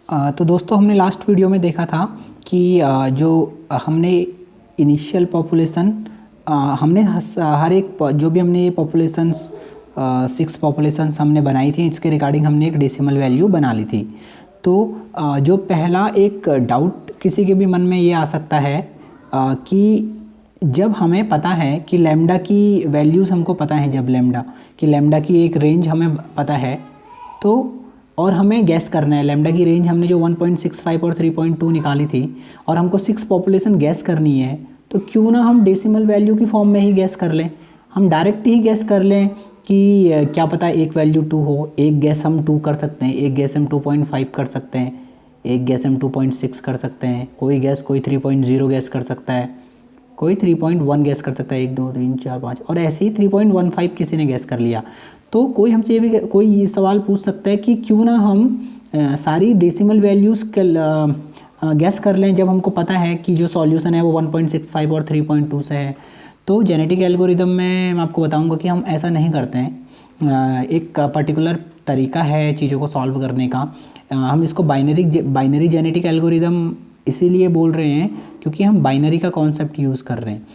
तो दोस्तों हमने लास्ट वीडियो में देखा था कि जो हमने इनिशियल पॉपुलेशन हमने हर एक जो भी हमने ये पॉपुलेशंस 6 पॉपुलेशंस हमने बनाई थी, इसके रिगार्डिंग हमने एक डेसिमल वैल्यू बना ली थी। तो जो पहला एक डाउट किसी के भी मन में ये आ सकता है कि जब हमें पता है कि लैम्डा की वैल्यूज़ हमको पता है, जब लैम्डा की एक रेंज हमें पता है, तो और हमें गैस करना है लैम्डा की रेंज हमने जो 1.65 और 3.2 निकाली थी और हमको 6 पॉपुलेशन गैस करनी है, तो क्यों ना हम डेसिमल वैल्यू की फॉर्म में ही गैस कर लें। हम डायरेक्ट ही गैस कर लें कि क्या पता एक वैल्यू 2 हो। एक गैस हम 2 कर सकते हैं, एक गैस हम 2.5 कर सकते हैं, एक गैस हम 2.6 कर सकते हैं, कोई 3.0 गैस कर सकता है, कोई 3.1 गैस कर सकता है, 1 2 3 4 5, और ऐसे ही 3.15 किसी ने गैस कर लिया। तो कोई हमसे ये सवाल पूछ सकता है कि क्यों ना हम सारी डेसिमल वैल्यूज़ गैस कर लें जब हमको पता है कि जो सॉल्यूशन है वो 1.65 और 3.2 से है। तो जेनेटिक एल्गोरिदम में मैं आपको बताऊंगा कि हम ऐसा नहीं करते हैं। एक पर्टिकुलर तरीका है चीज़ों को सॉल्व करने का। हम इसको बाइनरी जेनेटिक एल्गोरिदम इसीलिए बोल रहे हैं क्योंकि हम बाइनरी का कॉन्सेप्ट यूज़ कर रहे हैं।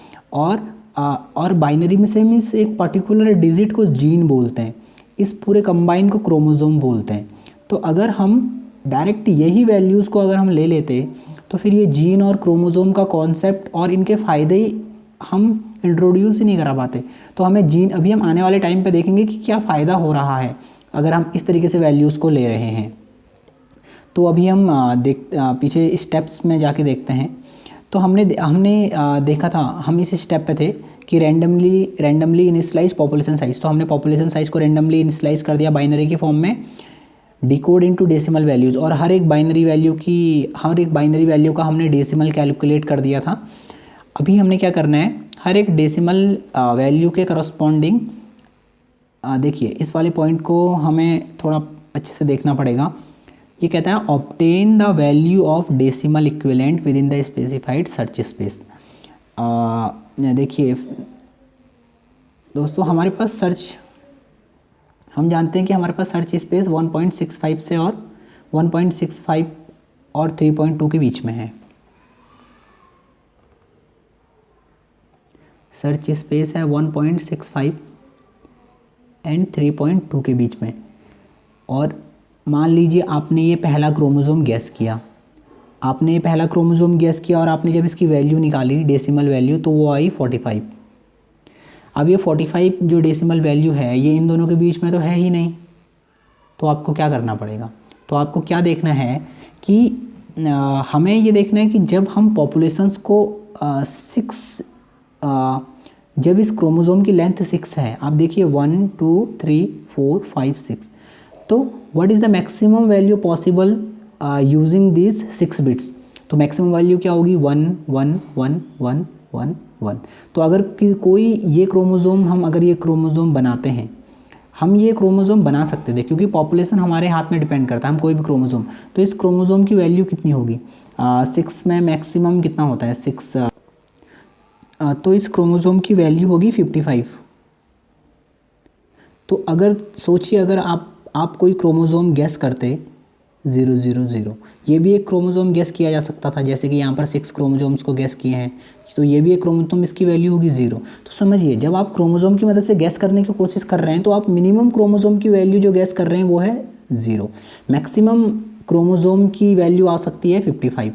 और बाइनरी में से मीन्स एक पर्टिकुलर डिजिट को जीन बोलते हैं, इस पूरे कंबाइन को क्रोमोसोम बोलते हैं। तो अगर हम डायरेक्ट यही वैल्यूज़ को अगर हम ले लेते तो फिर ये जीन और क्रोमोसोम का कॉन्सेप्ट और इनके फ़ायदे हम इंट्रोड्यूस ही नहीं करा पाते। तो हमें जीन अभी हम आने वाले टाइम पे देखेंगे कि क्या फ़ायदा हो रहा है अगर हम इस तरीके से वैल्यूज़ को ले रहे हैं। तो अभी हम पीछे स्टेप्स में जाके देखते हैं। तो हमने देखा था, हम इस स्टेप पे थे कि रैंडमली इनिशियलाइज पॉपुलेशन साइज़। तो हमने पॉपुलेशन साइज़ को रैंडमली इनिशियलाइज कर दिया बाइनरी की फॉर्म में, डिकोड इनटू डेसिमल वैल्यूज़, और हर एक बाइनरी वैल्यू का हमने डेसिमल कैलकुलेट कर दिया था। अभी हमने क्या करना है, हर एक डेसिमल वैल्यू के करस्पॉन्डिंग देखिए इस वाले पॉइंट को हमें थोड़ा अच्छे से देखना पड़ेगा। ये कहता है obtain the value of decimal equivalent with in the specified search space. देखिए दोस्तों, हमारे पास हम जानते हैं कि हमारे पास सर्च स्पेस 1.65 से और 1.65 और 3.2 के बीच में है। सर्च स्पेस है 1.65 एंड 3.2 के बीच में। और मान लीजिए आपने ये पहला क्रोमोसोम गैस किया, और आपने जब इसकी वैल्यू निकाली डेसिमल वैल्यू, तो वो आई 45। अब ये 45 जो डेसिमल वैल्यू है ये इन दोनों के बीच में तो है ही नहीं। तो आपको क्या करना पड़ेगा, तो आपको क्या देखना है कि हमें ये देखना है कि जब हम पॉपुलेशंस को 6 जब इस क्रोमोसोम की लेंथ 6 है, आप देखिए 1 2 3 4 5 6, तो what is the maximum value possible using this 6 bits. तो मैक्सिमम वैल्यू क्या होगी, 1 1 1 1 1 1। तो अगर कोई ये क्रोमोसोम बनाते हैं, हम ये क्रोमोसोम बना सकते थे क्योंकि पॉपुलेशन हमारे हाथ में डिपेंड करता है, हम कोई भी क्रोमोसोम। तो इस क्रोमोसोम की वैल्यू कितनी होगी, 6 में मैक्सिमम कितना होता है 6, तो इस क्रोमोसोम की वैल्यू होगी 55। तो अगर सोचिए, अगर आप कोई क्रोमोसोम गैस करते 0 0 0, ये भी एक क्रोमोसोम गैस किया जा सकता था, जैसे कि यहाँ पर 6 क्रोमोसोम्स को गैस किए हैं, तो ये भी एक क्रोमोसोम, इसकी वैल्यू होगी 0। तो समझिए, जब आप क्रोमोसोम की मदद से गैस करने की कोशिश कर रहे हैं तो आप मिनिमम क्रोमोसोम की वैल्यू जो गैस कर रहे हैं वो है 0। मैक्सिमम क्रोमोसोम की वैल्यू आ सकती है 55।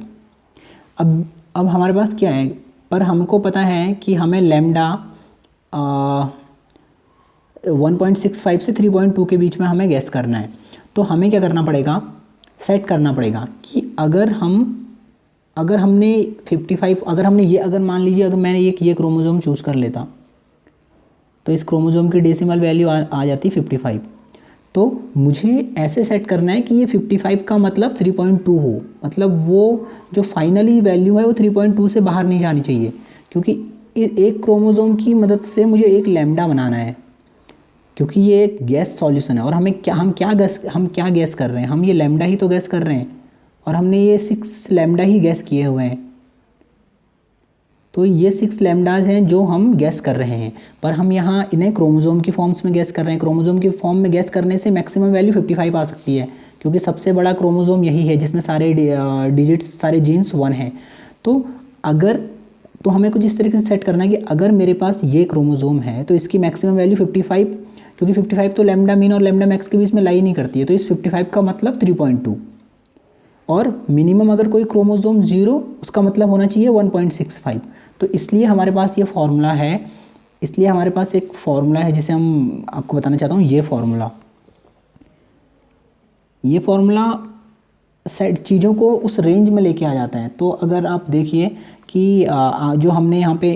अब हमारे पास क्या है, पर हमको पता है कि हमें लैम्डा 1.65 से 3.2 के बीच में हमें गैस करना है। तो हमें क्या करना पड़ेगा, सेट करना पड़ेगा कि अगर हमने 55, अगर मान लीजिए अगर मैंने ये क्रोमोसोम चूज़ कर लेता, तो इस क्रोमोसोम की डेसिमल वैल्यू आ जाती 55। तो मुझे ऐसे सेट करना है कि ये 55 का मतलब 3.2 हो, मतलब वो जो फाइनली वैल्यू है वो 3.2 से बाहर नहीं जानी चाहिए, क्योंकि एक क्रोमोसोम की मदद से मुझे एक लैम्डा बनाना है, क्योंकि ये एक गैस सॉल्यूशन है। और हम क्या गैस कर रहे हैं, हम ये लैम्डा ही तो गैस कर रहे हैं, और हमने ये 6 लैम्डा ही गैस किए हुए हैं। तो ये 6 लैम्डाज हैं जो हम गैस कर रहे हैं, पर हम यहाँ इन्हें क्रोमोसोम की फॉर्म्स में गैस कर रहे हैं। क्रोमोसोम की फॉर्म में गैस करने से मैक्सिमम वैल्यू 55 आ सकती है, क्योंकि सबसे बड़ा क्रोमोसोम यही है जिसमें सारे डिजिट्स, सारे जीन्स 1 हैं। तो अगर तो हमें कुछ इस तरीके से सेट करना है कि अगर मेरे पास ये क्रोमोसोम है तो इसकी मैक्सिमम वैल्यू 55, क्योंकि 55 तो लैम्डा मीन और लैम्डा मैक्स के बीच में लाई नहीं करती है, तो इस 55 का मतलब 3.2, और मिनिमम अगर कोई क्रोमोसोम 0 उसका मतलब होना चाहिए 1.65। तो इसलिए हमारे पास ये फॉर्मूला है, इसलिए हमारे पास एक फॉर्मूला है जिसे हम आपको बताना चाहता हूँ। ये फॉर्मूला सेट चीज़ों को उस रेंज में लेके आ जाता है। तो अगर आप देखिए कि जो हमने यहाँ पे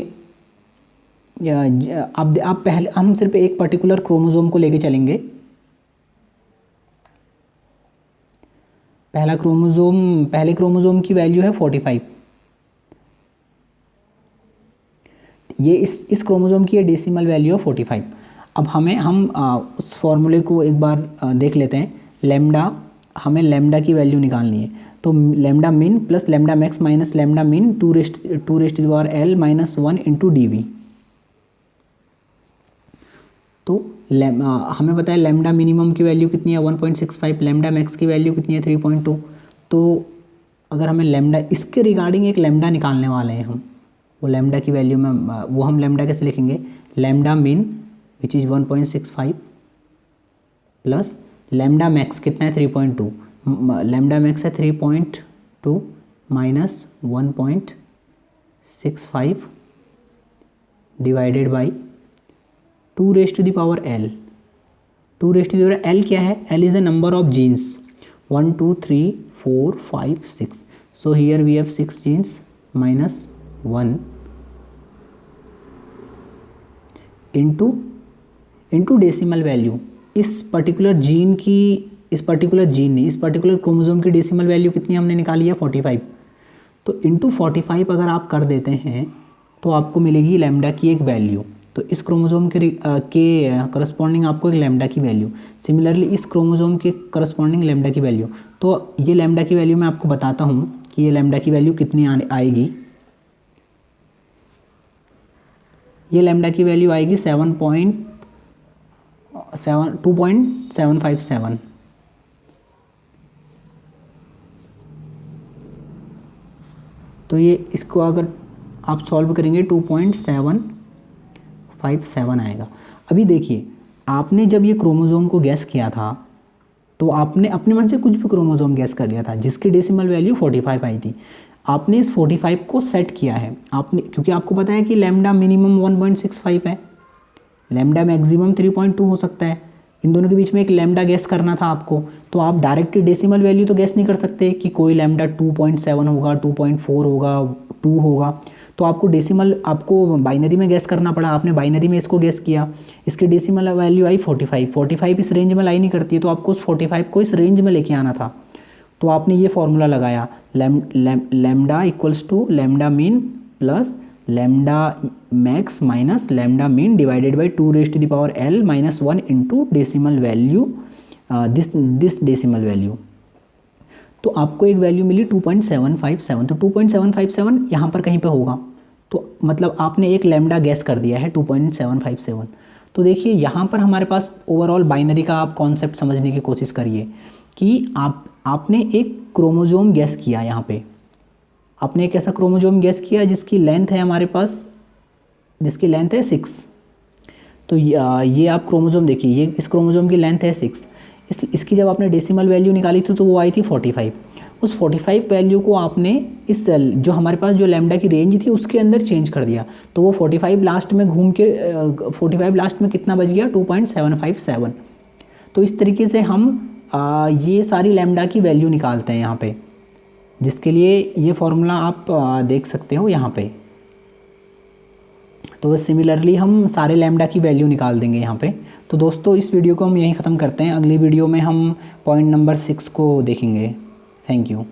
आप पहले हम सिर्फ एक पर्टिकुलर क्रोमोसोम को लेके चलेंगे। पहले क्रोमोसोम की वैल्यू है 45। ये इस क्रोमोसोम की डेसिमल वैल्यू है 45। अब हम उस फॉर्मूले को एक बार देख लेते हैं। हमें लैम्डा की वैल्यू निकालनी है, तो lambda mean plus lambda max minus lambda mean 2 raised to the power L minus 1 into DV। तो हमें पता है लैम्डा मिनिमम की वैल्यू कितनी है 1.65, लैम्डा मैक्स की वैल्यू कितनी है 3.2। तो अगर हमें लैम्डा, इसके रिगार्डिंग एक लैम्डा निकालने वाले हैं हम, वो लैम्डा की वैल्यू में वो हम लैम्डा कैसे लिखेंगे, lambda mean which is 1.65 plus lambda max कितना है 3.2, लैम्डा मैक्स है 3.2 minus 1.65 divided by 2 raise to the power L। 2 raise to the power L क्या है, L is the number of genes 1 2 3 4 5 6। So here we have 6 genes minus 1 into decimal value. इस particular chromosome की decimal value कितनी हमने निकाली है 45। तो into 45 अगर आप कर देते हैं तो आपको मिलेगी लैम्डा की एक वैल्यू। तो इस क्रोमोसोम के करस्पॉन्डिंग आपको एक लैम्डा की वैल्यू, सिमिलरली इस क्रोमोसोम के करस्पॉन्डिंग लैम्डा की वैल्यू। तो ये लैम्डा की वैल्यू मैं आपको बताता हूँ कि ये लैम्डा की वैल्यू कितनी आएगी। ये लैम्डा की वैल्यू आएगी 2.757। तो ये इसको अगर आप सॉल्व करेंगे 2.757 आएगा। अभी देखिए, आपने जब ये क्रोमोसोम को गैस किया था तो आपने अपने मन से कुछ भी क्रोमोसोम गैस कर लिया था जिसकी डेसिमल वैल्यू 45 आई थी। आपने इस 45 को सेट किया है आपने, क्योंकि आपको पता है कि लैम्डा मिनिमम 1.65 है, लैम्डा मैक्सिमम 3.2 हो सकता है। इन दोनों के बीच में एक लैम्डा गैस करना था आपको। तो आप डायरेक्ट डेसिमल वैल्यू तो गैस नहीं कर सकते कि कोई लैम्डा 2.7 होगा, 2.4 होगा, 2 होगा। तो आपको आपको बाइनरी में गैस करना पड़ा। आपने बाइनरी में इसको गैस किया, इसकी डेसिमल वैल्यू आई 45 इस रेंज में लाई नहीं करती है, तो आपको उस 45 को इस रेंज में लेके आना था। तो आपने ये फॉर्मूला लगाया, lambda equals to lambda mean plus lambda max minus lambda mean divided by 2 raise to the power L minus 1 into decimal value, this decimal value. तो आपको एक वैल्यू मिली 2.757। तो 2.757 यहाँ पर कहीं पे होगा, तो मतलब आपने एक लैम्डा गैस कर दिया है 2.757। तो देखिए यहाँ पर हमारे पास ओवरऑल बाइनरी का आप कॉन्सेप्ट समझने की कोशिश करिए कि आपने एक क्रोमोसोम गैस किया। यहाँ पे आपने एक ऐसा क्रोमोसोम गैस किया जिसकी लेंथ है हमारे पास, जिसकी लेंथ है 6। तो ये आप क्रोमोसोम देखिए, ये इस क्रोमोसोम की लेंथ है 6। इसकी जब आपने डेसिमल वैल्यू निकाली थी तो वो आई थी 45। उस 45 वैल्यू को आपने इस जो हमारे पास जो लैम्डा की रेंज थी उसके अंदर चेंज कर दिया। तो वो 45 लास्ट में घूम के 45 लास्ट में कितना बच गया 2.757। तो इस तरीके से हम ये सारी लैम्डा की वैल्यू निकालते हैं यहाँ पे, जिसके लिए ये फॉर्मूला आप देख सकते हो यहाँ पे। तो सिमिलरली हम सारे लैम्डा की वैल्यू निकाल देंगे यहाँ पे। तो दोस्तों इस वीडियो को हम यहीं ख़त्म करते हैं। अगली वीडियो में हम पॉइंट नंबर 6 को देखेंगे। Thank you.